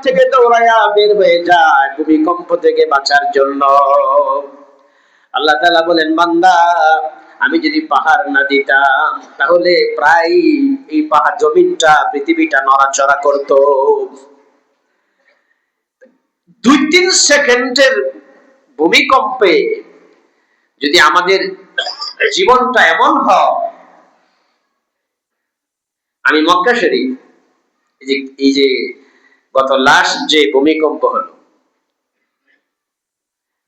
থেকে দৌড়ায়া বের হয়ে যায় ভূমিকম্প থেকে বাঁচার জন্য। আল্লাহ তাআলা বলেন, বান্দা আমি যদি পাহাড় না দিতাম তাহলে প্রায় এই পাহাড় জমিনটা পৃথিবীটা নড়াচড়া করত। 2-3 সেকেন্ডের ভূমিকম্পে যদি আমাদের জীবনটা এমন হয়। আমি মক্কা শরীফ এই যে গত লাস্ট যে ভূমিকম্প হলো,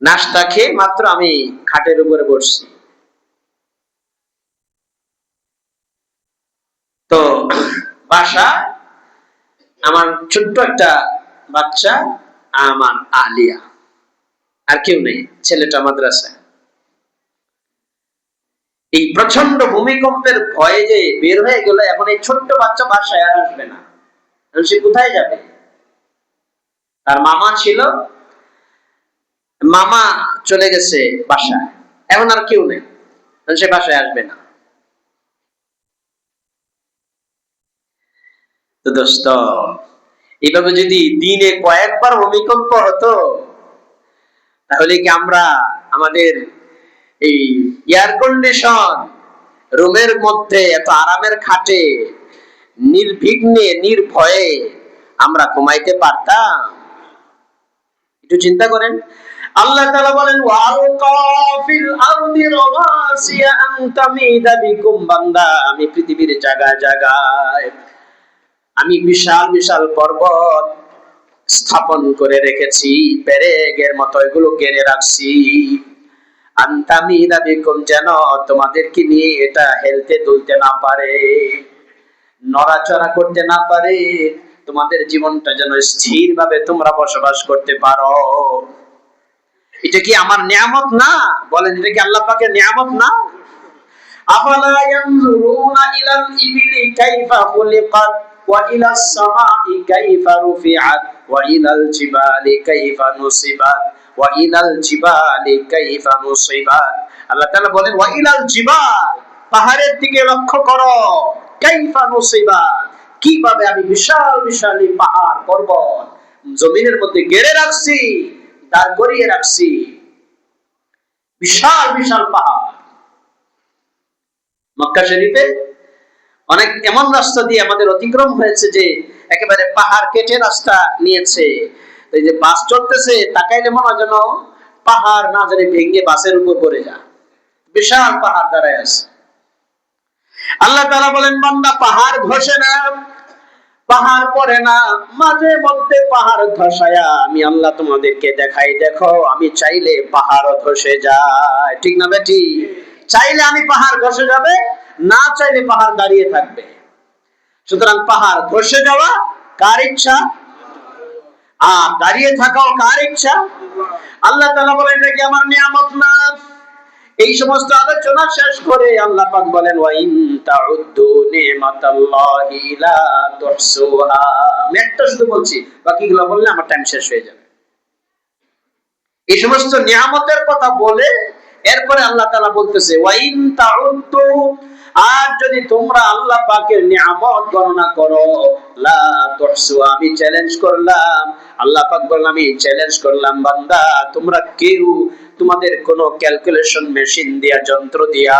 নাস্তা খেয়ে মাত্র আমি খাটের উপরে বসছি, তো বাসা আমার ছোট্ট একটা বাচ্চা, আমার আলিয়া, আর কেউ নেই, ছেলেটা মাদ্রাসায়। এই প্রচন্ড ভূমিকম্পের ভয়ে যে বের হয়ে গেল, এখন এই ছোট্ট বাচ্চা বাসায় আর আসবে না, সে কোথায় যাবে? তার মামা ছিল, মামা চলে গেছে বাসায়, এখন আর কেউ নেই, সে বাসায় আসবে না। তো দোস্ত, এইভাবে যদি দিনে কয়েকবার ভূমিকম্প হতো তাহলে কি আমরা আমাদের এই এয়ার কন্ডিশন রুমের মধ্যে এত আরামের খাটে নির্বিঘ্নে নির্ভয়ে আমরা ঘুমাইতে পারতাম? একটু চিন্তা করেন। আল্লাহ তাআলা বলেন, ওয়ালকা ফিল আরদি রাওয়াসিয়া আন তামিদা বিকুম, বান্দা আমি পৃথিবীর জায়গায় জায়গায় আমি বিশাল বিশাল পর্বত স্থাপন করে রেখেছি, পেরেকের মতো এগুলো ঘিরে রাখছি। আনতামিদা বিকুম, যেন তোমাদেরকে নিয়ে এটা হেলতে দুলতে না পারে, নড়াচড়া করতে না পারে, তোমাদের জীবনটা যেন স্থির ভাবে তোমরা বসবাস করতে পারো। এটা কি আমার নিয়ামত না? বলেন, এটা কি আল্লাহ পাকের নিয়ামত না? আফালা ইয়ানজুরুনা ইলাল ইবিলি কাইফা খুলিকাত ওয়া ইলাস সামাই কাইফা রুফিআত ওয়া ইলাল জিবালি কাইফা নুসিবাত ওয়া ইলাল জিবালি কাইফা নুসিবাত। আল্লাহ তাআলা বলেন, ওয়া ইলাল জিবাল, পাহাড়ের দিকে লক্ষ্য করো, কাইফা নুসিবাত, কিভাবে আমি বিশাল বিশাল এই পাহাড় পর্বত জমিনের মধ্যে গেড়ে রাখছি, দাঁড় করিয়ে রাখছি। বিশাল বিশাল পাহাড়। মক্কা শরীফে অনেক এমন রাস্তা দিয়ে আমাদের অতিক্রম হয়েছে যে একেবারে পাহাড় কেটে রাস্তা নিয়েছে। এই যে বাস চলতেছে, তাকাইলে মনে হয় যেন পাহাড় না জানি ভেঙে বাসের উপর পড়ে যায়, বিশাল পাহাড় দাঁড়ায় আছে। আল্লাহ তাআলা বলেন, বান্দা পাহাড় ধসে না, পাহাড় পড়ে না, মাঝে মধ্যে পাহাড় ধসায়া আমি আল্লাহ তোমাদেরকে দেখাই, দেখো আমি চাইলে পাহাড়ও ধসে যায়। ঠিক না বেটি? চাইলে আমি পাহাড় ধসে যাবে, না চাইলে পাহাড় দাঁড়িয়ে থাকবে। সুতরাং পাহাড় ধসে যাওয়া কার ইচ্ছা, আর দাঁড়িয়ে থাকাও কার ইচ্ছা? আল্লাহ তাআলা বলেন, এটা কি আমার নিয়ামত না? এই সমস্ত আলোচনা শেষ করে আল্লাহ পাক বলেন, ওয়া ইন তাউদ্দু নিমাতাল্লাহি লা তুহসুহা। একটা শুধু বলছি, বাকিগুলো বললে আমার টাইম শেষ হয়ে যাবে। এই সমস্ত নিয়ামতের কথা বলে এরপরে আল্লাহ তাআলা বলতেছে, ওয়া ইন তাউদ্দু, আর যদি তোমরা আল্লাহ পাকের নিয়ামত গণনা করো, লা তুহসুহা, আমি চ্যালেঞ্জ করলাম, আল্লাহ পাক বললেন আমি চ্যালেঞ্জ করলাম, বান্দা তোমরা কেউ তোমাদের কোন ক্যালকুলেশন মেশিন দিয়া, যন্ত্র দিয়া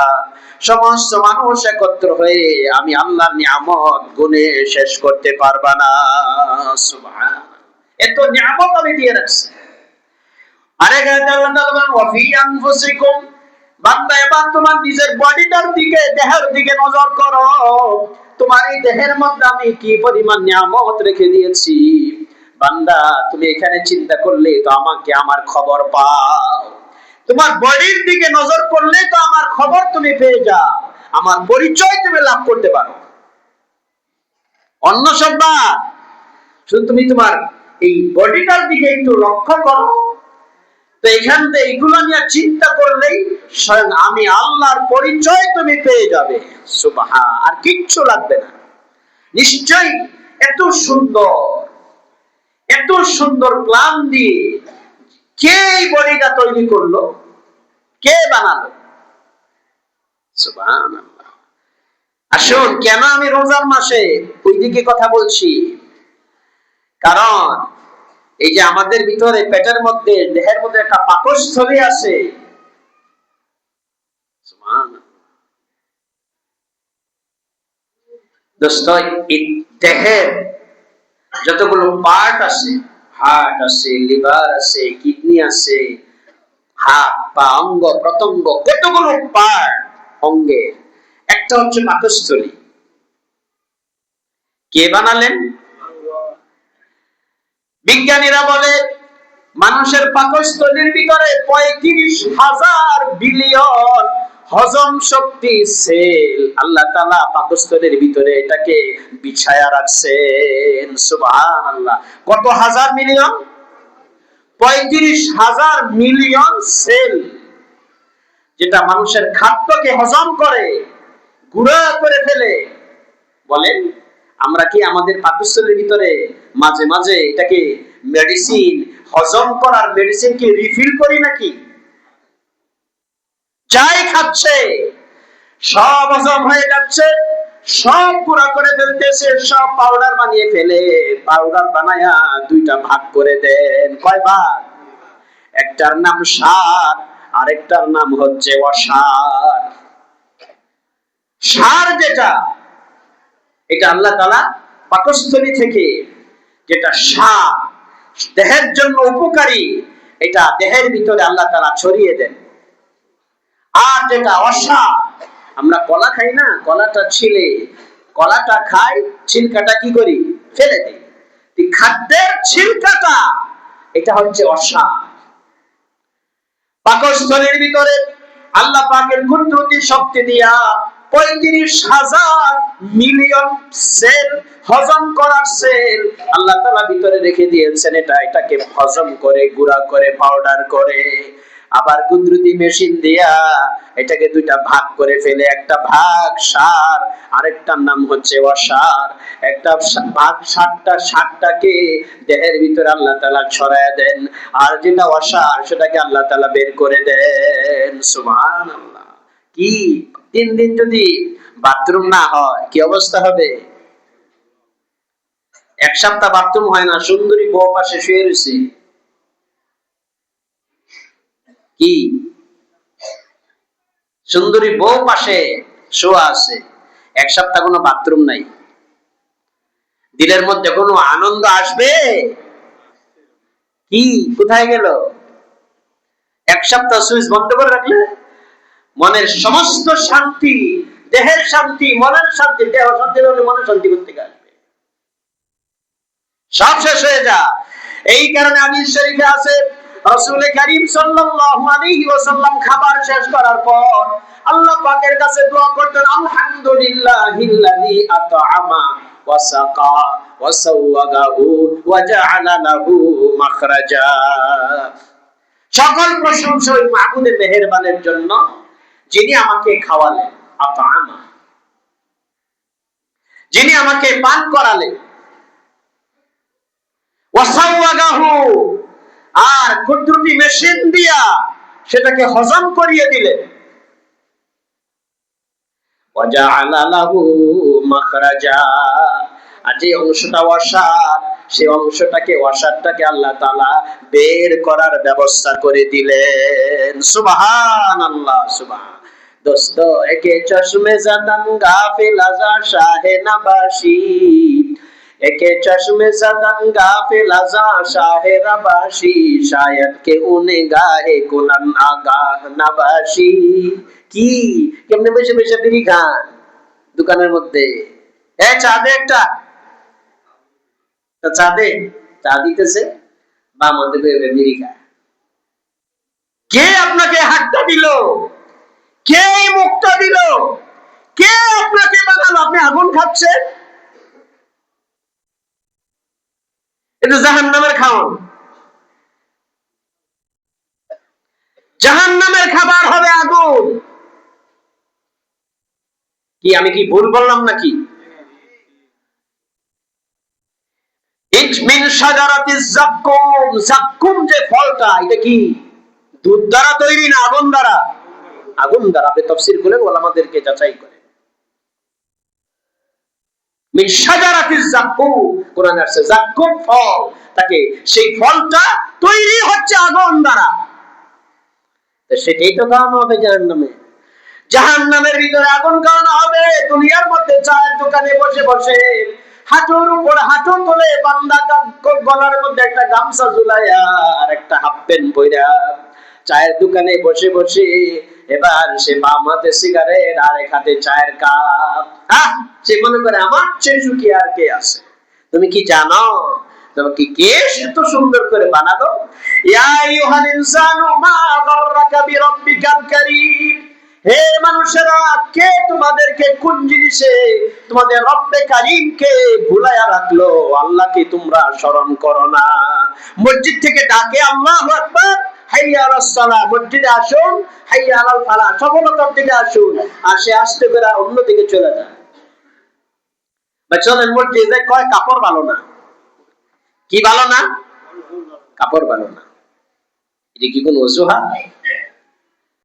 সমস্ত মানুষ একত্র হয়ে আমি আল্লাহর নিয়ামত গুণে শেষ করতে পারবা না। সুবহানাল্লাহ, এত নিয়ামত আমি দিয়ে রাখছি। আরে গায়তে আল্লাহ তাআলা বলেন, ওয়া ফি আনফুসিকুম, বান্দা এবার তোমার নিজের বডিটার দিকে, দেহের দিকে নজর করো। তোমার এই দেহের মধ্যে আমি কি পরিমাণ নিয়ামত রেখে দিয়েছি। বান্দা তুমি এখানে চিন্তা করলে তো আমাকে, আমার খবর পাও। তোমার বডির দিকে নজর করলে তো আমার খবর তুমি পেয়ে যাও, আমার পরিচয় তুমি লাভ করতে পারো। অন্য সব বাদ, শুধু তুমি তোমার এই বডিটার দিকে একটু লক্ষ্য করো, তো এখান থেকে এইগুলো নিয়ে চিন্তা করলেই স্বয়ং আমি আল্লাহর পরিচয় তুমি পেয়ে যাবে। সুবহান, আর কিচ্ছু লাগবে না। নিশ্চয়ই এত সুন্দর, এত সুন্দর প্ল্যান দিয়ে কে এই বডিটা তৈরি করলো, কে বানালো? সুবহানাল্লাহ। আসুন, কেন আমি রোজার মাসে ওই দিকে কথা বলছি? কারণ এই যে আমাদের ভিতরে পেটের মধ্যে দেহের মধ্যে একটা পাকস্থলী আছে, দোস্ত, এই দেহের যতগুলো পার্ট আছে, হার্ট আছে, লিভার আছে, কিডনি আছে, হাত পা অঙ্গ প্রত্যঙ্গ, কতগুলো পার্ট অঙ্গে, একটা হচ্ছে পাকস্থলী। কে বানালেন? বিজ্ঞানীরা বলে মানুষের পাকস্থলীর ভিতরে 35,000 বিলিয়ন হজম শক্তি সেল আল্লাহ তাআলা পাকস্থলীর ভিতরে এটাকে বিছায়া রাখছেন। সুবহানাল্লাহ। কত হাজার মিলিয়ন? 35,000 মিলিয়ন সেল, যেটা মানুষের খাদ্যকে হজম করে, গুঁড়া করে ফেলে। বলেন, আমরা কি আমাদের পাকস্থলীর ভিতরে মাঝে মাঝে এটাকে মেডিসিন, হজম করার মেডিসিন কি রিফিল করি নাকি? যাই খাচ্ছে সব হজম হয়ে যাচ্ছে, সব গুঁড়া করে ফেলতেছে, সব পাউডার বানিয়ে ফেলে। পাউডার বানায়া দুইটা ভাগ করে দেন। কয় ভাগ? একটার নাম সার, আরেকটার নাম হচ্ছে অসার। সার যেটা, এটা আল্লাহ তাআলা পাকস্থলী থেকে যেটা সার, দেহের জন্য উপকারী, এটা দেহের ভিতরে আল্লাহ তাআলা ছড়িয়ে দেন। আর যেটা অসার, আমরা কলা খাই না, কলাটা ছিলে, কলাটা খাই, ছিলকাটা কি করি? ফেলে দিই। খাদ্যের ছিলকাটা, এটা হচ্ছে অসার। পাকস্থলীর ভিতরে আল্লাহ পাকের কুদরতি শক্তি দিয়া 35,000 মিলিয়ন সেল, হজম করার সেল আল্লাহ তাআলা ভিতরে রেখে দিয়েছেন। এটাকে হজম করে, গুঁড়া করে, পাউডার করে, আবার কুদরতি মেশিন দিয়া এটাকে দুইটা ভাগ করে ফেলে। একটা ভাগ সার, আরেকটার নাম হচ্ছে অসার। একটা ভাগ সারটাকে দেহের ভিতরে আল্লাহ তাআলা ছড়ায় দেন, আর যেটা অসার সেটাকে আল্লাহ তাআলা বের করে দেন। সুবহানাল্লাহ। কি 3 দিন যদি বাথরুম না হয় কি অবস্থা হবে? এক সপ্তাহ বাথরুম হয় না, সুন্দরী বউ পাশে শুয়ে রয়েছে, কি সুন্দরী বউ পাশে শোয়া আছে, এক সপ্তাহ কোনো বাথরুম নাই, দিলের মধ্যে কোনো আনন্দ আসবে? কি কোথায় গেল? এক সপ্তাহ সুইচ বন্ধ করে রাখলে মনের সমস্ত শান্তি, দেহের শান্তি, মনের শান্তি, দেহ শান্তি হলে মনের শান্তি করতে আসবে, সব শেষ হয়ে যা। এই কারণে হাদিস শরীফে আছে, রাসূল করিম সাল্লাল্লাহু আলাইহি ওয়াসাল্লাম খাবার শেষ করার পর আল্লাহ পাকের কাছে দোয়া করতেন, আলহামদুলিল্লাহিল্লাযী আত'আমা ওয়া সাকা ওয়া সাওয়াগাহু ওয়া জাআলা লাহু মাখরাজা। সকল প্রশংসা ওই মাবুদের মেহেরবানের জন্য যিনি আমাকে খাওয়ালেন, আত'আমা, যিনি আমাকে পান করালেন, ওয়া সাওয়াগাহু, আর কুদরতি মেশিন দিয়া সেটাকে হজম করিয়ে দিলেন, ওয়া জাআলা লাহু মাখরাজা, আর যে অংশটা অসার, সেই অসারটাকে আল্লাহ তাআলা বের করার ব্যবস্থা করে দিলেন। সুবহানাল্লাহ, সুবহান। দোস্ত, একে চশমে জাদান গাফিল আজা শাহে নবাশি, একে চশমে জাদান গাফিল আজা শাহে নবাশি, শায়দ কে উনে গাহে কুলান আগাহ নবাশি। কি কেমনে বসে বসে বিড়ি খান দোকানের মধ্যে? এ চা দে একটা, চা দে, চা দিতেছে, বা মধ্যে বিড়ি খায়। কে আপনাকে হাতটা দিল? কে মুখটা দিল? কে আপনাকে বানালো? আপনি আগুন খাচ্ছেন। এটা জাহান্নামের খাওয়ান, জাহান্নামের খাবার হবে আগুন। কি আমি কি ভুল বললাম নাকি? মিন শাজারাতিজ যাক্কুম, যাক্কুম যে ফলটা, এটা কি দুধ দ্বারা তৈরি না আগুন দ্বারা? আগুন দ্বারা। আপনি তাফসীর খুলে ওলামাদেরকে যাচাই করেন। মিন শাজারাতিজ যাক্কুম, কোরআনে আছে যাক্কুম ফল, তাকে সেই ফলটা তৈরি হচ্ছে আগুন দ্বারা। তো সেটাই তো খাওয়ানো হবে জাহান্নামে। জাহান্নামের ভিতরে আগুন খাওয়ানো হবে। দুনিয়ার মধ্যে চায়ের দোকানে বসে বসে হাঁটুর উপর হাঁটু তুলে বান্দা গলার মধ্যে একটা গামছা ঝুলাইয়া আর একটা হাফ প্যান্ট পইরা চায়ের দোকানে বসে বসে এবার সে বাম হাতে সিগারেট আর এক হাতে চায়ের কাপ। সে মনে করে আমার চেয়ে সুখী আর কে আছে? তুমি কি জানো তোমাকে কে এত সুন্দর করে বানালো? ইয়া আইয়ুহাল ইনসানু মা গাররাকা বিরাব্বিকাল কারীম, হে মানুষেরা, কে তোমাদেরকে কোন জিনিসে তোমাদের রব্বে কারীমকে ভুলাইয়া রাখলো? আল্লাহকে তোমরা স্মরণ করো না। মসজিদ থেকে ডাকে আল্লাহু আকবার, হাইয়া আলাস সালাহ, মসজিদে আসুন, হাইয়া আলাল ফালাহ, সফলতার দিকে আসুন। আর সে আসতে করে অন্যদিকে চলে যায়। বা চলেন মসজিদে, কয় কাপড় ভালো না। কি ভালো না? কাপড় ভালো না। এটা কি কোন অজুহাত?